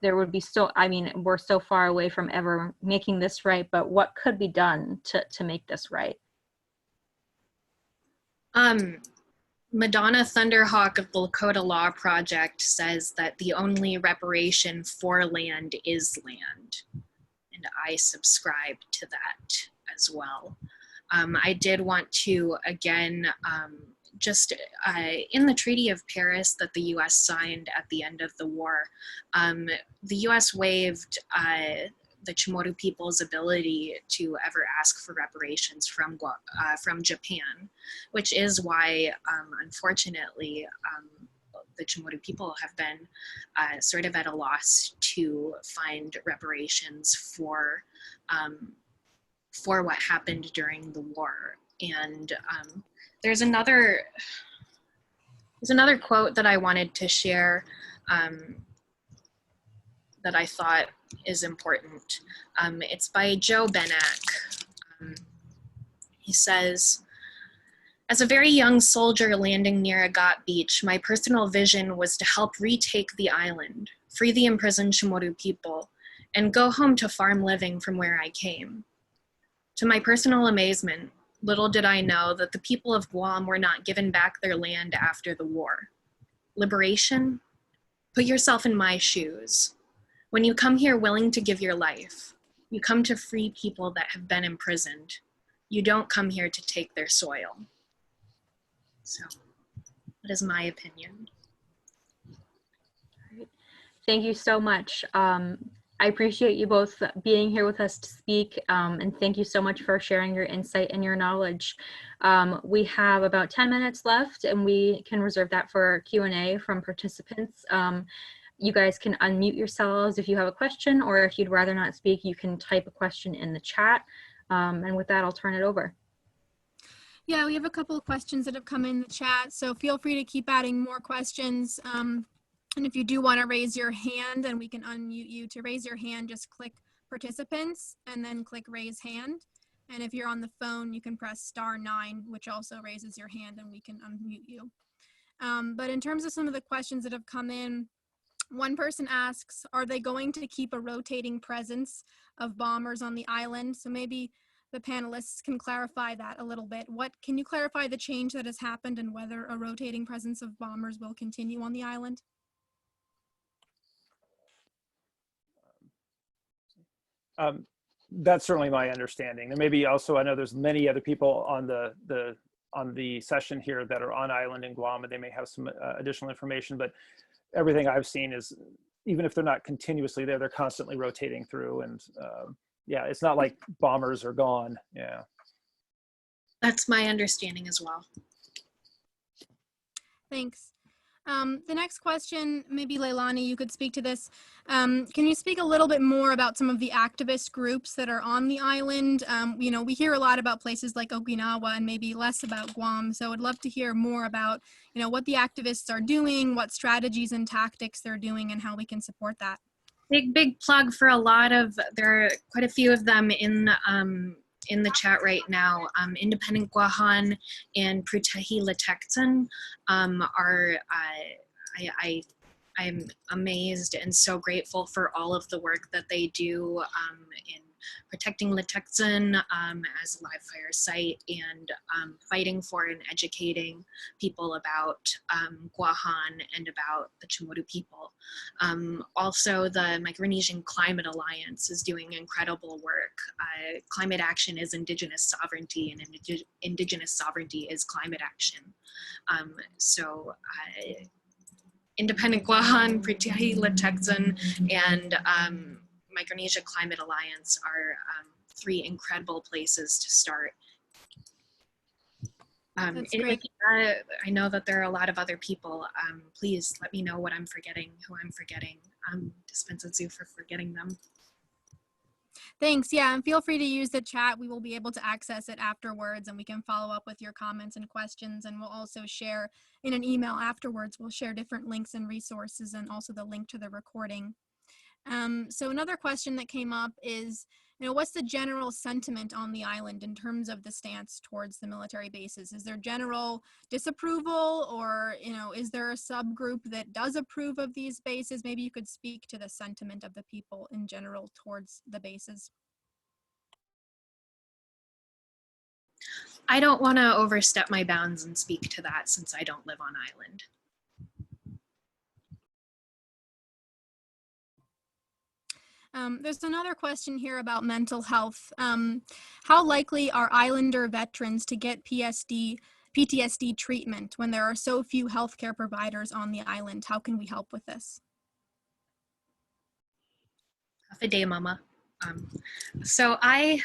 Speaker 2: would be still, I mean, we're so far away from ever making this right, but what could be done to make this right?
Speaker 3: Madonna Thunderhawk of the Lakota Law Project says that the only reparation for land is land. And I subscribe to that as well. I did want to, again, in the Treaty of Paris that the U.S. signed at the end of the war, the U.S. waived the Chamorro people's ability to ever ask for reparations from Japan, which is why, unfortunately, the Chamorro people have been sort of at a loss to find reparations for what happened during the war. And there's another quote that I wanted to share that I thought is important. It's by Joe Benak. He says, "As a very young soldier landing near Agat Beach, my personal vision was to help retake the island, free the imprisoned Chamorro people, and go home to farm living from where I came. To my personal amazement, little did I know that the people of Guam were not given back their land after the war. Liberation? Put yourself in my shoes. When you come here willing to give your life, you come to free people that have been imprisoned. You don't come here to take their soil." So that is my opinion.
Speaker 2: Thank you so much. I appreciate you both being here with us to speak, and thank you so much for sharing your insight and your knowledge. We have about 10 minutes left, and we can reserve that for Q&A from participants. You guys can unmute yourselves if you have a question, or if you'd rather not speak, you can type a question in the chat. And with that, I'll turn it over.
Speaker 1: Yeah, we have a couple of questions that have come in the chat, so feel free to keep adding more questions. And if you do want to raise your hand and we can unmute you, to raise your hand, just click participants and then click raise hand. And if you're on the phone, you can press *9, which also raises your hand and we can unmute you. But in terms of some of the questions that have come in, one person asks, are they going to keep a rotating presence of bombers on the island? So maybe the panelists can clarify that a little bit. Can you clarify the change that has happened and whether a rotating presence of bombers will continue on the island?
Speaker 4: That's certainly my understanding. There may be also, I know there's many other people on the session here that are on island in Guam, and they may have some additional information, but everything I've seen is, even if they're not continuously there, they're constantly rotating through, and yeah, it's not like bombers are gone. Yeah.
Speaker 3: That's my understanding as well.
Speaker 1: Thanks. The next question, maybe Leilani, you could speak to this. Can you speak a little bit more about some of the activist groups that are on the island? You know, we hear a lot about places like Okinawa and maybe less about Guam. So I'd love to hear more about, you know, what the activists are doing, what strategies and tactics they're doing, and how we can support that.
Speaker 3: Big plug for there are quite a few of them in the chat right now. Independent Guahan and Prutehi Letekton are, I'm amazed and so grateful for all of the work that they do in protecting Letekton as a live fire site, and fighting for and educating people about Guahan and about the Chamorro people. Also, the Micronesian Climate Alliance is doing incredible work. Climate action is indigenous sovereignty, and indigenous sovereignty is climate action. Independent Guahan, Prutehi Letekton, and Micronesia Climate Alliance are three incredible places to start.
Speaker 1: That's great.
Speaker 3: I know that there are a lot of other people. Please let me know what I'm forgetting, who I'm forgetting. Dispensazu for forgetting them.
Speaker 1: Thanks. Yeah, and feel free to use the chat. We will be able to access it afterwards, and we can follow up with your comments and questions. And we'll also share in an email afterwards. We'll share different links and resources, and also the link to the recording. So another question that came up is, you know, what's the general sentiment on the island in terms of the stance towards the military bases? Is there general disapproval, or, you know, is there a subgroup that does approve of these bases? Maybe you could speak to the sentiment of the people in general towards the bases.
Speaker 3: I don't want to overstep my bounds and speak to that, since I don't live on island.
Speaker 1: There's another question here about mental health. How likely are Islander veterans to get PTSD treatment when there are so few healthcare providers on the island? How can we help with this?
Speaker 3: Half a day, Mama. So I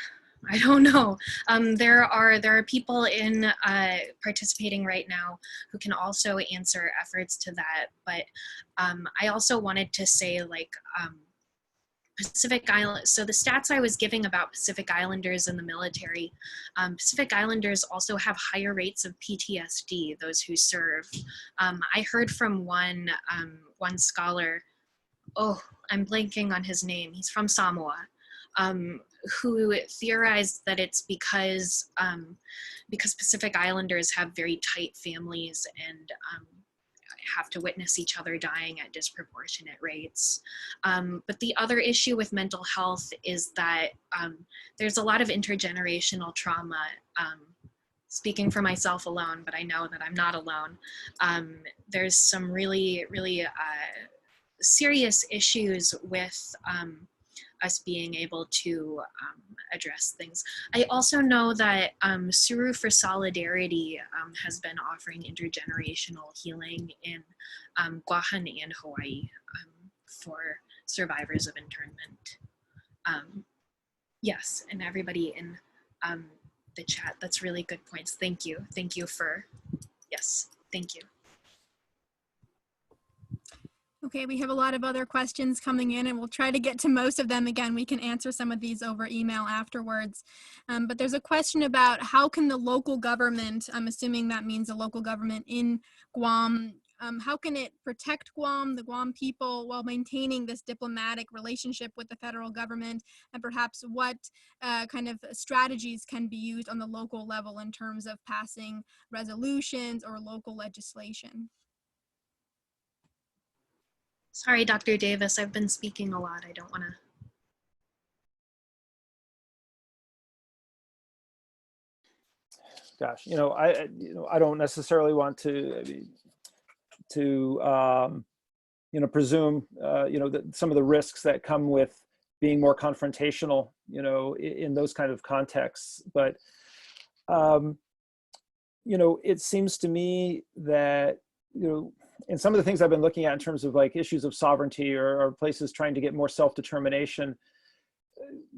Speaker 3: don't know. There are people in participating right now who can also answer efforts to that. But I also wanted to say, like, Pacific Island. So the stats I was giving about Pacific Islanders in the military, Pacific Islanders also have higher rates of PTSD. Those who serve. I heard from one scholar. Oh, I'm blanking on his name. He's from Samoa. Who theorized that it's because Pacific Islanders have very tight families and have to witness each other dying at disproportionate rates. But the other issue with mental health is that there's a lot of intergenerational trauma. Speaking for myself alone, but I know that I'm not alone. There's some really, really serious issues with us being able to address things. I also know that Suru for Solidarity has been offering intergenerational healing in Guam and Hawaii for survivors of internment. Yes, and everybody in the chat, that's really good points. Thank you. Thank you for, yes, thank you.
Speaker 1: Okay, we have a lot of other questions coming in and we'll try to get to most of them. Again, we can answer some of these over email afterwards. But there's a question about how can the local government, I'm assuming that means the local government in Guam, how can it protect Guam, the Guam people, while maintaining this diplomatic relationship with the federal government, and perhaps what kind of strategies can be used on the local level in terms of passing resolutions or local legislation?
Speaker 3: Sorry, Dr. Davis, I've been speaking a lot. I don't want to.
Speaker 4: Gosh, I don't necessarily want to presume, that some of the risks that come with being more confrontational, in those kind of contexts. But, it seems to me that, in some of the things I've been looking at in terms of like issues of sovereignty or places trying to get more self-determination,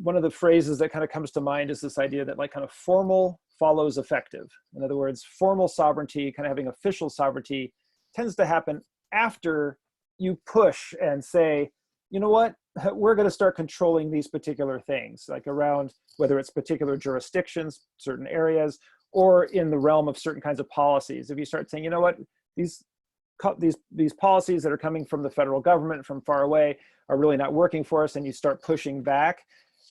Speaker 4: one of the phrases that kind of comes to mind is this idea that like kind of formal follows effective. In other words, formal sovereignty, kind of having official sovereignty, tends to happen after you push and say, you know what, we're going to start controlling these particular things, like around whether it's particular jurisdictions, certain areas, or in the realm of certain kinds of policies. If you start saying, you know what, these policies that are coming from the federal government from far away are really not working for us, and you start pushing back,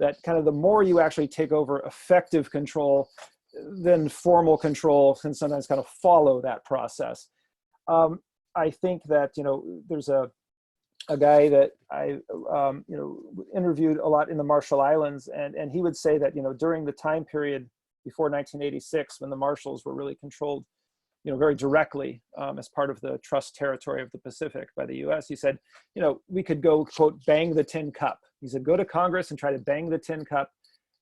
Speaker 4: that kind of the more you actually take over effective control, then formal control can sometimes kind of follow that process. I think that, there's a guy that I, interviewed a lot in the Marshall Islands, and he would say that, during the time period before 1986, when the Marshalls were really controlled, very directly as part of the trust territory of the Pacific by the US, he said, we could go, quote, bang the tin cup. He said, go to Congress and try to bang the tin cup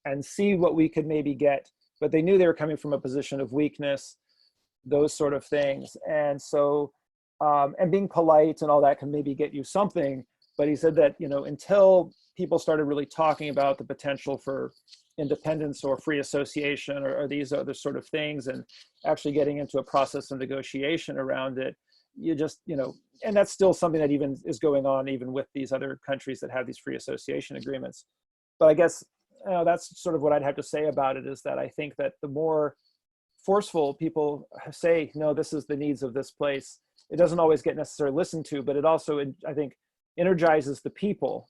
Speaker 4: and see what we could maybe get. But they knew they were coming from a position of weakness, those sort of things. And so, and being polite and all that can maybe get you something. But he said that, until people started really talking about the potential for independence or free association or these other sort of things, and actually getting into a process of negotiation around it, you just, and that's still something that even is going on even with these other countries that have these free association agreements. But I guess, that's sort of what I'd have to say about it, is that I think that the more forceful people say, no, this is the needs of this place, it doesn't always get necessarily listened to, but it also, I think, energizes the people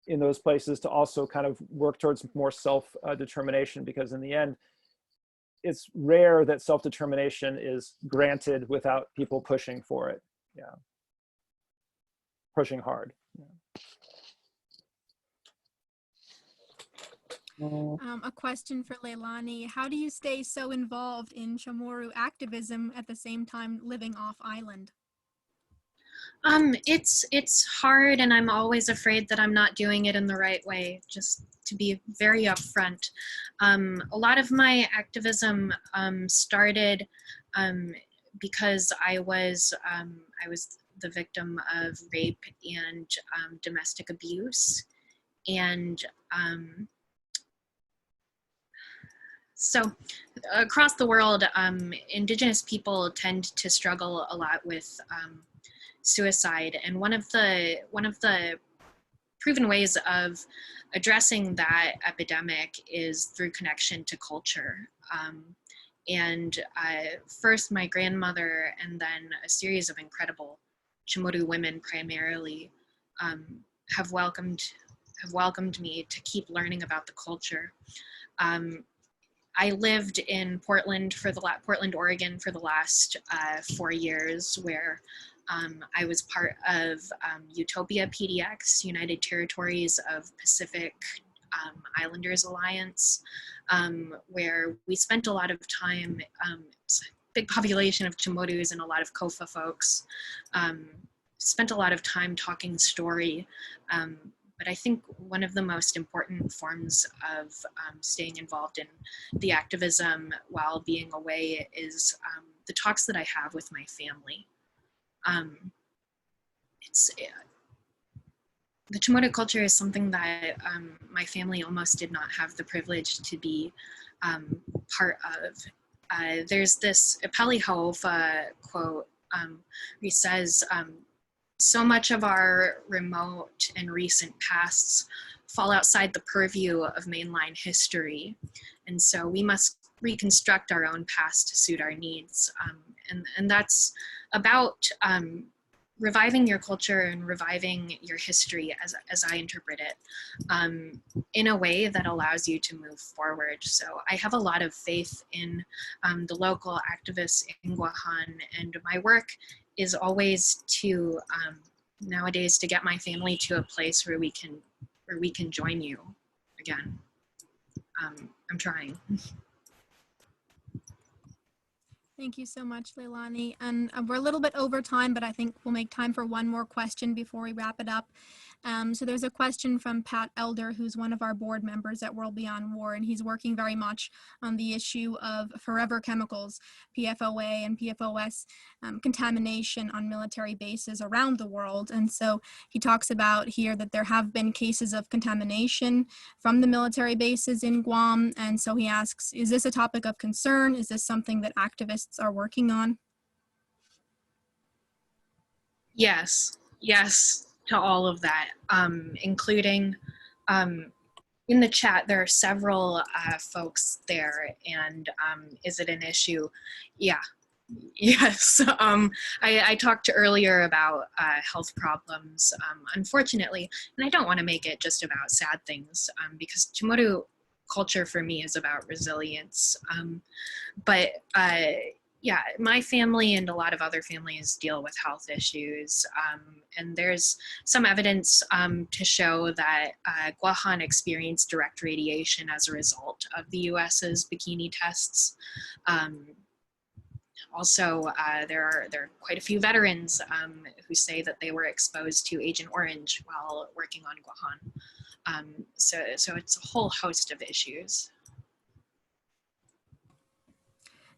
Speaker 4: in those places to also kind of work towards more self-determination, because in the end, it's rare that self-determination is granted without people pushing for it. Yeah, pushing hard. Yeah.
Speaker 1: A question for Leilani. How do you stay so involved in CHamoru activism at the same time living off island?
Speaker 3: It's hard, and I'm always afraid that I'm not doing it in the right way, just to be very upfront. A lot of my activism started because I was the victim of rape and domestic abuse. And so across the world, indigenous people tend to struggle a lot with suicide. And one of the proven ways of addressing that epidemic is through connection to culture. And first my grandmother, and then a series of incredible CHamoru women primarily have welcomed me to keep learning about the culture. I lived in Portland, Oregon for the last 4 years, where I was part of Utopia PDX, United Territories of Pacific Islanders Alliance, where we spent a lot of time, big population of CHamoru's and a lot of Kofa folks, spent a lot of time talking story. But I think one of the most important forms of staying involved in the activism while being away is the talks that I have with my family. The CHamoru culture is something that my family almost did not have the privilege to be part of. There's this Epeli Haofa quote where he says, so much of our remote and recent pasts fall outside the purview of mainline history. And so we must reconstruct our own past to suit our needs. And that's about reviving your culture and reviving your history, as I interpret it, in a way that allows you to move forward. So I have a lot of faith in the local activists in Guam, and my work is always to, nowadays, to get my family to a place where we can join you again. I'm trying.
Speaker 1: Thank you so much, Leilani. And we're a little bit over time, but I think we'll make time for one more question before we wrap it up. So there's a question from Pat Elder, who's one of our board members at World Beyond War, and he's working very much on the issue of forever chemicals, PFOA and PFOS contamination on military bases around the world. And so he talks about here that there have been cases of contamination from the military bases in Guam. And so he asks, is this a topic of concern? Is this something that activists are working on?
Speaker 3: Yes to all of that, including in the chat, there are several folks there, and is it an issue? Yeah. Yes. I talked earlier about health problems, unfortunately, and I don't want to make it just about sad things, because CHamoru culture for me is about resilience. But yeah, my family and a lot of other families deal with health issues, and there's some evidence to show that Guam experienced direct radiation as a result of the US's bikini tests. Also, there are quite a few veterans who say that they were exposed to Agent Orange while working on Guam. So it's a whole host of issues.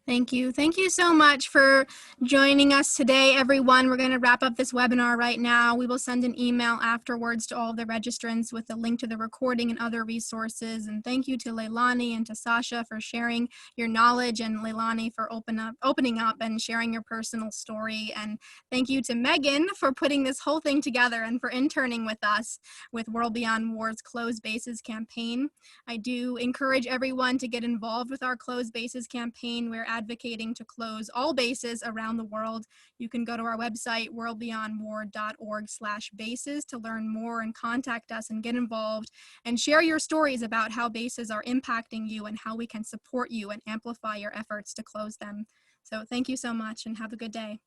Speaker 1: Thank you. Thank you so much for joining us today, everyone. We're going to wrap up this webinar right now. We will send an email afterwards to all the registrants with a link to the recording and other resources. And thank you to Leilani and to Sasha for sharing your knowledge, and Leilani for opening up and sharing your personal story. And thank you to Megan for putting this whole thing together and for interning with us with World Beyond War's Closed Bases campaign. I do encourage everyone to get involved with our Closed Bases campaign. We're advocating to close all bases around the world. You can go to our website, WorldBeyondWar.org/bases, to learn more and contact us and get involved and share your stories about how bases are impacting you and how we can support you and amplify your efforts to close them. So thank you so much and have a good day.